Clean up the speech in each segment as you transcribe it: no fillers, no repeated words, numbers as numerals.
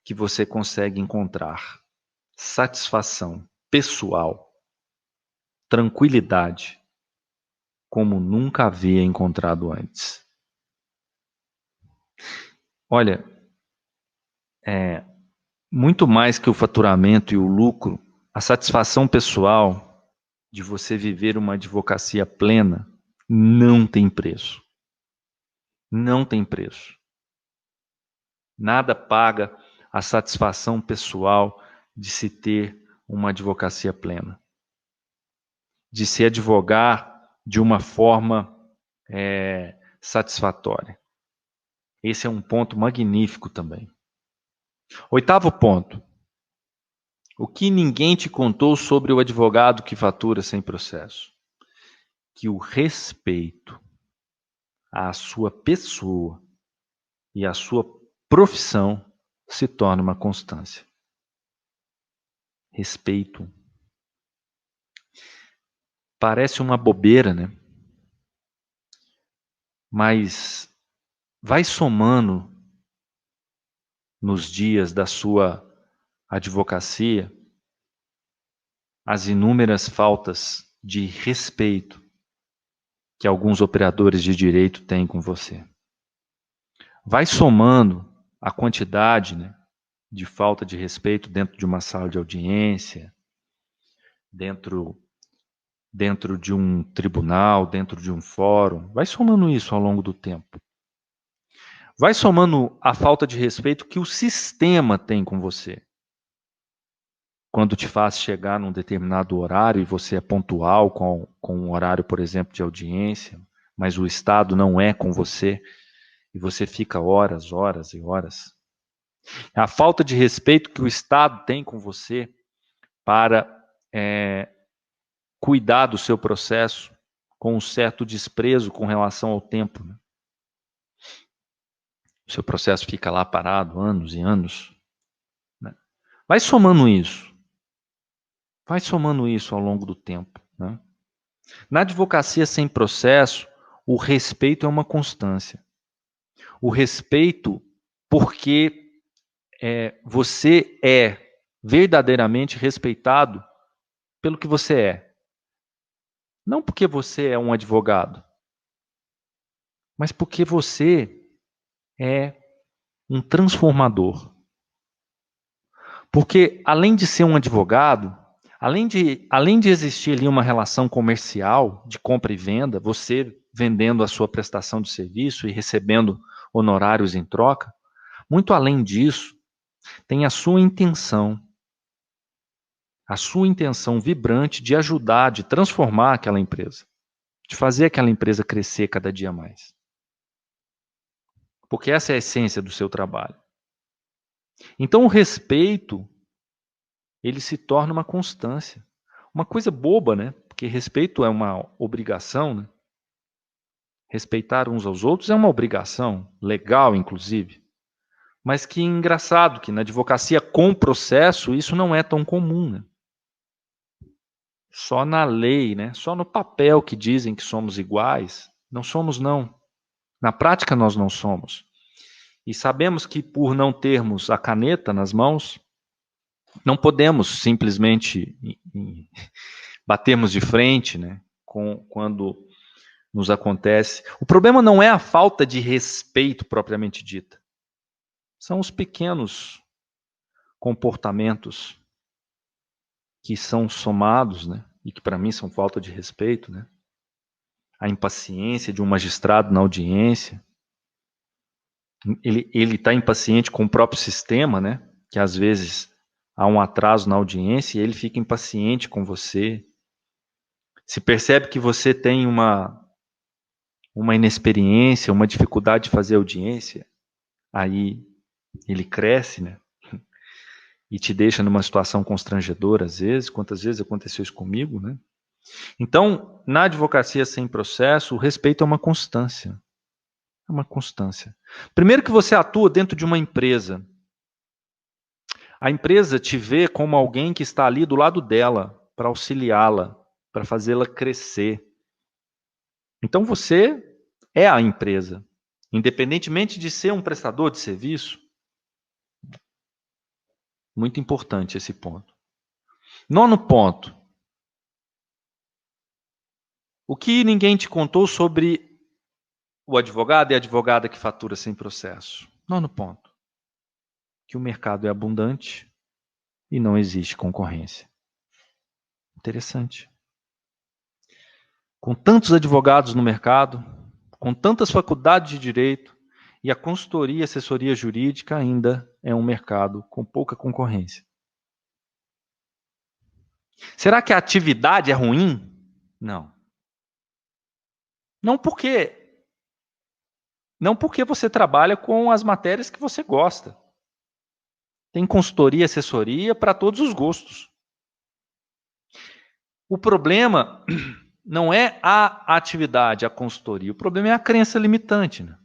que você consegue encontrar satisfação pessoal, tranquilidade, como nunca havia encontrado antes. Olha, muito mais que o faturamento e o lucro, a satisfação pessoal de você viver uma advocacia plena não tem preço. Não tem preço. Nada paga a satisfação pessoal de se ter uma advocacia plena. De se advogar de uma forma satisfatória. Esse é um ponto magnífico também. 8º ponto. O que ninguém te contou sobre o advogado que fatura sem processo? Que o respeito à sua pessoa e à sua profissão se torna uma constância. Respeito. Parece uma bobeira, né? Mas vai somando nos dias da sua advocacia as inúmeras faltas de respeito que alguns operadores de direito têm com você. Vai somando a quantidade, né, de falta de respeito dentro de uma sala de audiência, dentro de um tribunal, dentro de um fórum. Vai somando isso ao longo do tempo. Vai somando a falta de respeito que o sistema tem com você. Quando te faz chegar num determinado horário e você é pontual com um horário, por exemplo, de audiência, mas o Estado não é com você, e você fica horas, horas e horas. A falta de respeito que o Estado tem com você para cuidar do seu processo com um certo desprezo com relação ao tempo. Né? O seu processo fica lá parado anos e anos. Né? Vai somando isso. Vai somando isso ao longo do tempo. Né? Na advocacia sem processo, o respeito é uma constância. O respeito porque você é verdadeiramente respeitado pelo que você é. Não porque você é um advogado, mas porque você é um transformador. Porque além de ser um advogado, além de existir ali uma relação comercial de compra e venda, você vendendo a sua prestação de serviço e recebendo honorários em troca, muito além disso, tem a sua intenção vibrante de ajudar, de transformar aquela empresa, de fazer aquela empresa crescer cada dia mais. Porque essa é a essência do seu trabalho. Então o respeito, ele se torna uma constância. Uma coisa boba, né? Porque respeito é uma obrigação, né? Respeitar uns aos outros é uma obrigação, legal inclusive. Mas que engraçado que na advocacia com processo isso não é tão comum, né? Só na lei, né? Só no papel que dizem que somos iguais. Não somos, não. Na prática nós não somos. E sabemos que por não termos a caneta nas mãos, não podemos simplesmente batermos de frente, né, quando nos acontece. O problema não é a falta de respeito propriamente dita. São os pequenos comportamentos que são somados, né, e que para mim são falta de respeito, né? A impaciência de um magistrado na audiência. Ele está impaciente com o próprio sistema, né? Que às vezes há um atraso na audiência e ele fica impaciente com você. Se percebe que você tem uma inexperiência, uma dificuldade de fazer audiência, aí ele cresce, né? E te deixa numa situação constrangedora às vezes. Quantas vezes aconteceu isso comigo, né? Então, na advocacia sem processo, o respeito é uma constância. É uma constância. Primeiro que você atua dentro de uma empresa. A empresa te vê como alguém que está ali do lado dela para auxiliá-la, para fazê-la crescer. Então você é a empresa, independentemente de ser um prestador de serviço. Muito importante esse ponto. 9º ponto. O que ninguém te contou sobre o advogado e a advogada que fatura sem processo? 9º ponto. Que o mercado é abundante e não existe concorrência. Interessante. Com tantos advogados no mercado, com tantas faculdades de direito, e a consultoria e assessoria jurídica ainda é um mercado com pouca concorrência. Será que a atividade é ruim? Não. Não porque você trabalha com as matérias que você gosta. Tem consultoria e assessoria para todos os gostos. O problema não é a atividade, a consultoria. O problema é a crença limitante, né?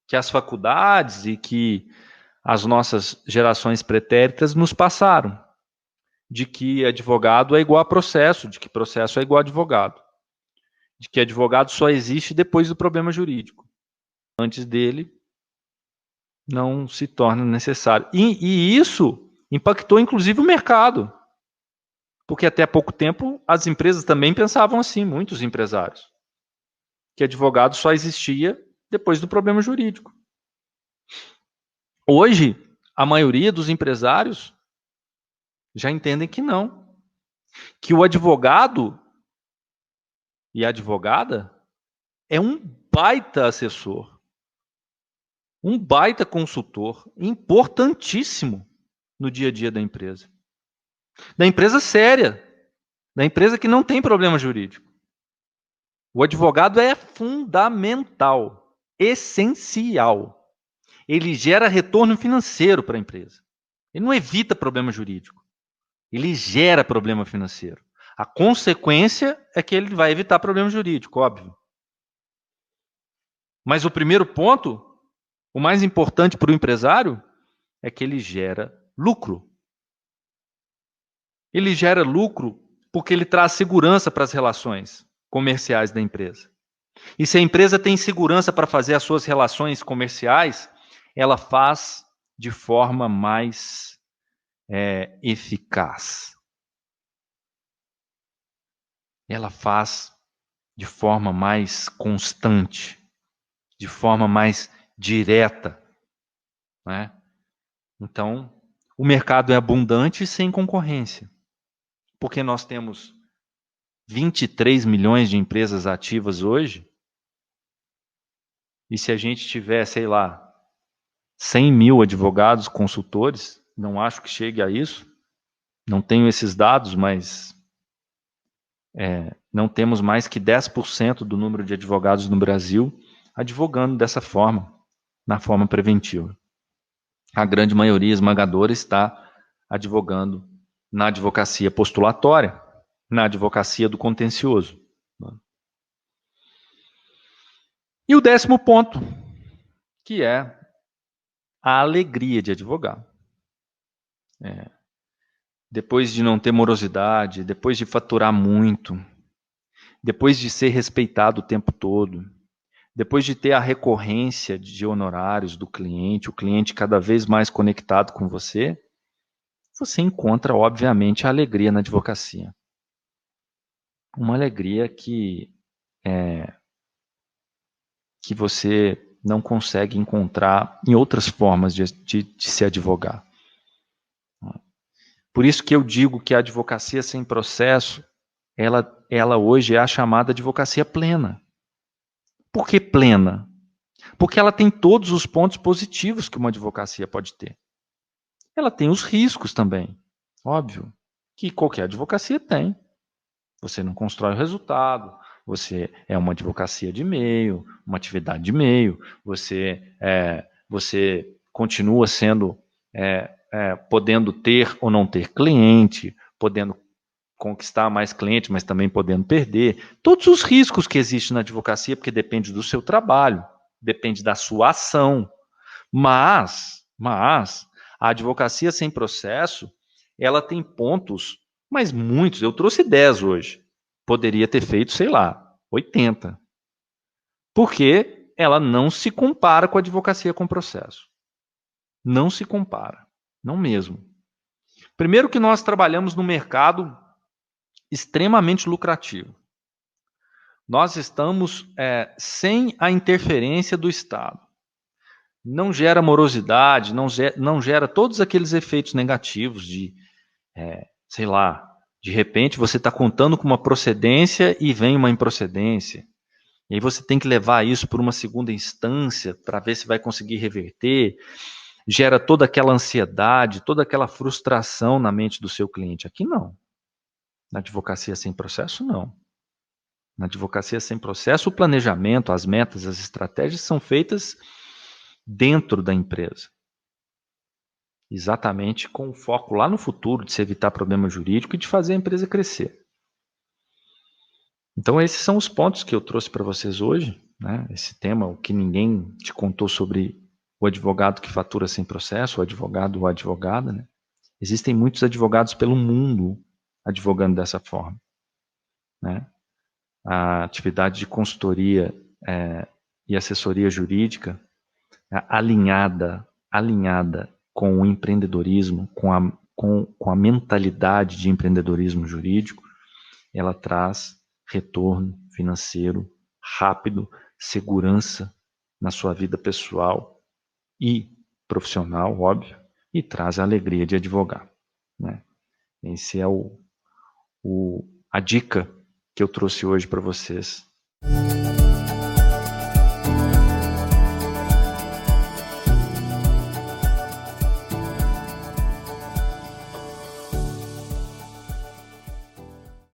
Que as faculdades e que as nossas gerações pretéritas nos passaram. De que advogado é igual a processo, de que processo é igual a advogado. De que advogado só existe depois do problema jurídico. Antes dele, não se torna necessário. E isso impactou, inclusive, o mercado. Porque até há pouco tempo, as empresas também pensavam assim, muitos empresários. Que advogado só existia depois do problema jurídico. Hoje, a maioria dos empresários já entendem que não. Que o advogado e a advogada é um baita assessor, um baita consultor, importantíssimo no dia a dia da empresa. Da empresa séria, da empresa que não tem problema jurídico. O advogado é fundamental, essencial. Ele gera retorno financeiro para a empresa. Ele não evita problema jurídico. Ele gera problema financeiro. A consequência é que ele vai evitar problema jurídico, óbvio. Mas o primeiro ponto, o mais importante para o empresário, é que ele gera lucro. Ele gera lucro porque ele traz segurança para as relações comerciais da empresa. E se a empresa tem segurança para fazer as suas relações comerciais, ela faz de forma mais eficaz. Ela faz de forma mais constante, de forma mais direta, né? Então, o mercado é abundante sem concorrência, porque nós temos 23 milhões de empresas ativas hoje, e se a gente tiver, sei lá, 100 mil advogados, consultores, não acho que chegue a isso, não tenho esses dados, mas não temos mais que 10% do número de advogados no Brasil advogando dessa forma, na forma preventiva. A grande maioria esmagadora está advogando na advocacia postulatória, na advocacia do contencioso. E o 10º ponto, que é a alegria de advogar. Depois de não ter morosidade, depois de faturar muito, depois de ser respeitado o tempo todo, depois de ter a recorrência de honorários do cliente, o cliente cada vez mais conectado com você, você encontra, obviamente, a alegria na advocacia. Uma alegria que você não consegue encontrar em outras formas de se advogar. Por isso que eu digo que a advocacia sem processo, ela hoje é a chamada advocacia plena. Por que plena? Porque ela tem todos os pontos positivos que uma advocacia pode ter. Ela tem os riscos também, óbvio, que qualquer advocacia tem. Você não constrói o resultado, você é uma advocacia de meio, uma atividade de meio, você continua sendo, podendo ter ou não ter cliente, podendo conquistar mais cliente, mas também podendo perder. Todos os riscos que existem na advocacia, porque depende do seu trabalho, depende da sua ação. Mas a advocacia sem processo, ela tem pontos, mas muitos. Eu trouxe 10 hoje. Poderia ter feito, sei lá, 80. Porque ela não se compara com a advocacia com processo. Não se compara. Não mesmo. Primeiro que nós trabalhamos num mercado extremamente lucrativo. Nós estamos sem a interferência do Estado. Não gera morosidade, não gera todos aqueles efeitos negativos de, sei lá, de repente você está contando com uma procedência e vem uma improcedência. E aí você tem que levar isso por uma segunda instância para ver se vai conseguir reverter. Gera toda aquela ansiedade, toda aquela frustração na mente do seu cliente. Aqui não. Na advocacia sem processo, não. Na advocacia sem processo, o planejamento, as metas, as estratégias são feitas dentro da empresa. Exatamente com o foco lá no futuro de se evitar problema jurídico e de fazer a empresa crescer. Então esses são os pontos que eu trouxe para vocês hoje, né? Esse tema, o que ninguém te contou sobre o advogado que fatura sem processo, o advogado ou a advogada, né? Existem muitos advogados pelo mundo advogando dessa forma, né? A atividade de consultoria e assessoria jurídica alinhada com o empreendedorismo, com a mentalidade de empreendedorismo jurídico, ela traz retorno financeiro rápido, segurança na sua vida pessoal e profissional, óbvio, e traz a alegria de advogar, né? Esse é a dica que eu trouxe hoje para vocês.